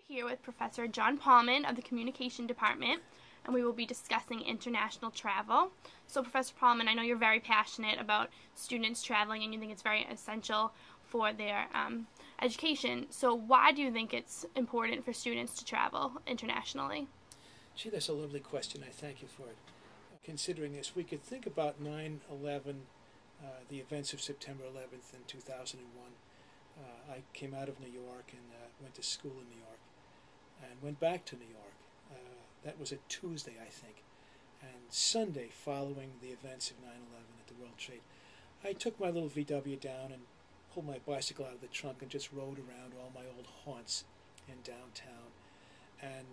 Here with Professor John Paulmann of the Communication Department, and we will be discussing international travel. So, Professor Paulmann, I know you're very passionate about students traveling and you think it's very essential for their education. So, why do you think it's important for students to travel internationally? Gee, that's a lovely question. I thank you for it. Considering this, we could think about 9/11, the events of September 11th in 2001. I came out of New York and went to school in New York and went back to New York. That was a Tuesday, I think. And Sunday, following the events of 9/11 at the World Trade, I took my little VW down and pulled my bicycle out of the trunk and just rode around all my old haunts in downtown and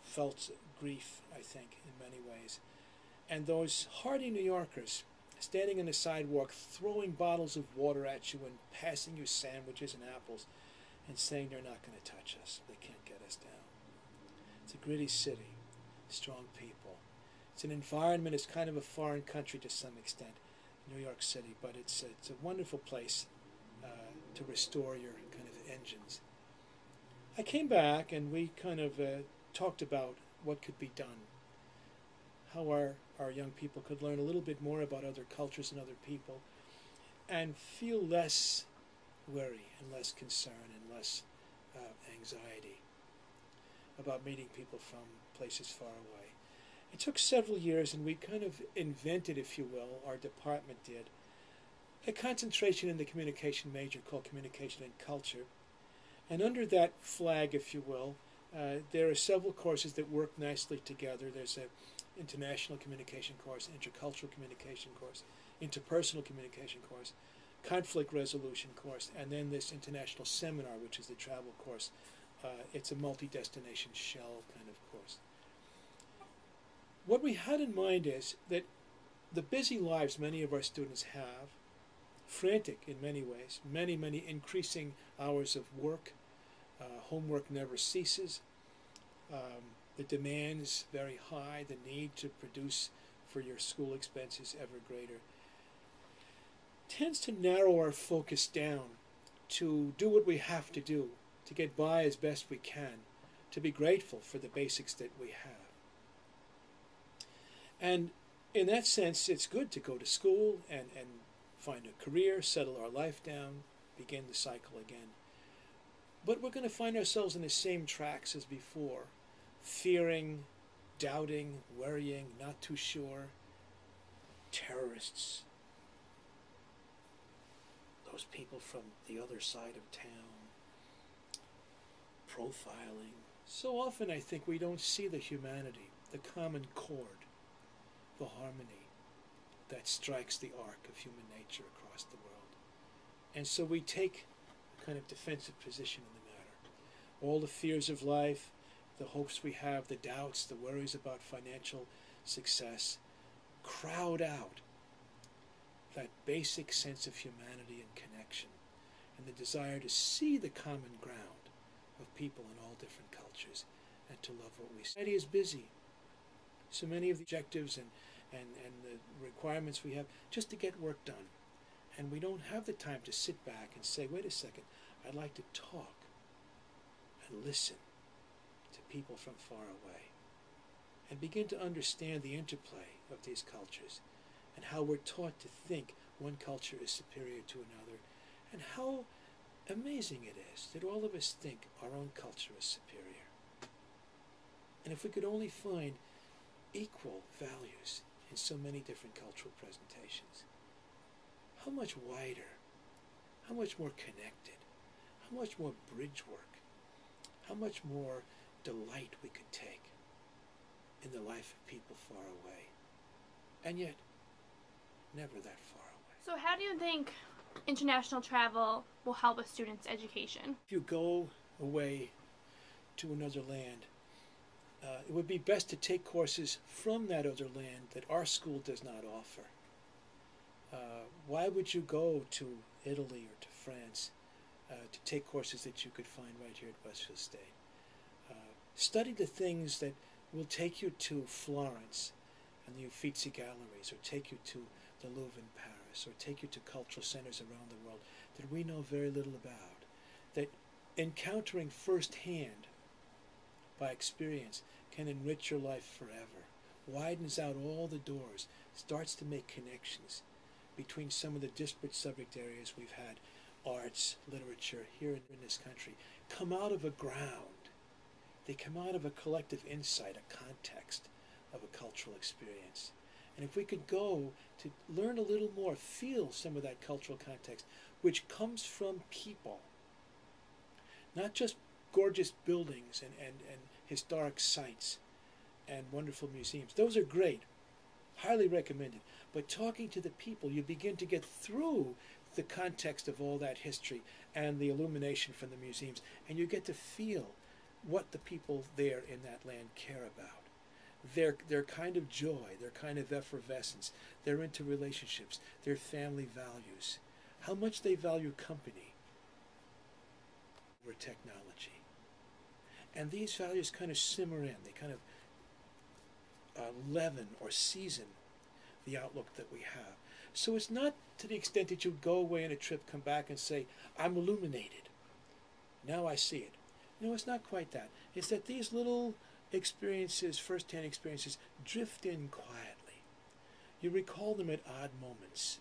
felt grief, I think, in many ways. And those hardy New Yorkers standing on the sidewalk, throwing bottles of water at you and passing you sandwiches and apples and saying they're not going to touch us. They can't get us down. It's a gritty city, strong people. It's an environment, it's kind of a foreign country to some extent, New York City, but it's a wonderful place to restore your kind of engines. I came back and we kind of talked about what could be done, how our young people could learn a little bit more about other cultures and other people and feel less worry and less concern and less anxiety about meeting people from places far away. It took several years and we kind of invented, if you will, our department did, a concentration in the communication major called Communication and Culture. And under that flag, if you will, there are several courses that work nicely together. There's an international communication course, intercultural communication course, interpersonal communication course, conflict resolution course, and then this international seminar, which is the travel course. It's a multi-destination shell kind of course. What we had in mind is that the busy lives many of our students have, frantic in many ways, many increasing hours of work, homework never ceases, the demands very high, the need to produce for your school expenses ever greater, tends to narrow our focus down to do what we have to do, to get by as best we can, to be grateful for the basics that we have. And in that sense, it's good to go to school and find a career, settle our life down, begin the cycle again. But we're going to find ourselves in the same tracks as before, fearing, doubting, worrying, not too sure, terrorists, those people from the other side of town, profiling. So often I think we don't see the humanity, the common chord, the harmony that strikes the arc of human nature across the world. And so we take a kind of defensive position in the matter. All the fears of life, the hopes we have, the doubts, the worries about financial success, crowd out that basic sense of humanity and connection and the desire to see the common ground of people in all different cultures and to love what we see. Society is busy. So many of the objectives and the requirements we have just to get work done. And we don't have the time to sit back and say, wait a second, I'd like to talk and listen to people from far away and begin to understand the interplay of these cultures and how we're taught to think one culture is superior to another and how amazing it is that all of us think our own culture is superior. And if we could only find equal values in so many different cultural presentations, how much wider, how much more connected, how much more bridge work, how much more delight we could take in the life of people far away, and yet never that far away. So, how do you think international travel will help a student's education? If you go away to another land, it would be best to take courses from that other land that our school does not offer. Why would you go to Italy or to France to take courses that you could find right here at Westfield State? Study the things that will take you to Florence and the Uffizi galleries, or take you to the Louvre in Paris, or take you to cultural centers around the world that we know very little about, that encountering firsthand by experience can enrich your life forever, widens out all the doors, starts to make connections between some of the disparate subject areas we've had, arts, literature, here in this country, come out of a ground. They come out of a collective insight, a context of a cultural experience. And if we could go to learn a little more, feel some of that cultural context, which comes from people, not just gorgeous buildings and historic sites and wonderful museums. Those are great, highly recommended. But talking to the people, you begin to get through the context of all that history and the illumination from the museums, and you get to feel what the people there in that land care about. Their kind of joy, their kind of effervescence, their interrelationships, their family values, how much they value company over technology. And these values kind of simmer in, they kind of leaven or season the outlook that we have. So it's not to the extent that you go away on a trip, come back and say, I'm illuminated. Now I see it. No, it's not quite that. It's that these little experiences, first-hand experiences, drift in quietly. You recall them at odd moments.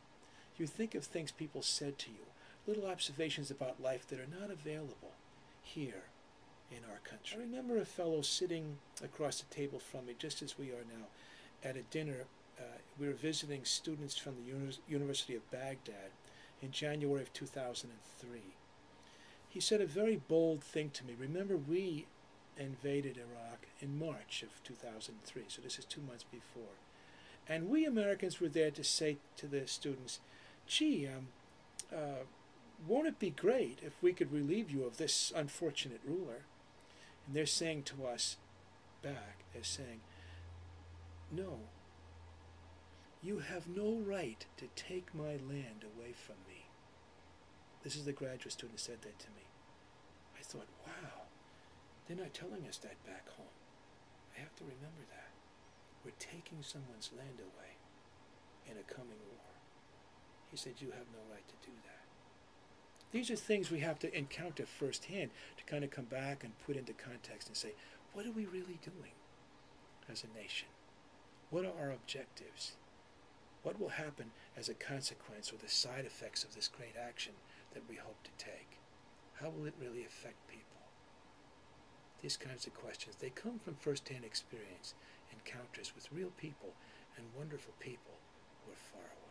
You think of things people said to you, little observations about life that are not available here in our country. I remember a fellow sitting across the table from me, just as we are now, at a dinner. We were visiting students from the University of Baghdad in January of 2003. He said a very bold thing to me. Remember, we invaded Iraq in March of 2003, so this is 2 months before. And we Americans were there to say to the students, gee, won't it be great if we could relieve you of this unfortunate ruler? And they're saying to us back, they're saying, no, you have no right to take my land away from me. This is the graduate student who said that to me. I thought, wow, they're not telling us that back home. I have to remember that. We're taking someone's land away in a coming war. He said, you have no right to do that. These are things we have to encounter firsthand to kind of come back and put into context and say, what are we really doing as a nation? What are our objectives? What will happen as a consequence or the side effects of this great action that we hope to take? How will it really affect people? These kinds of questions, they come from first-hand experience, encounters with real people and wonderful people who are far away.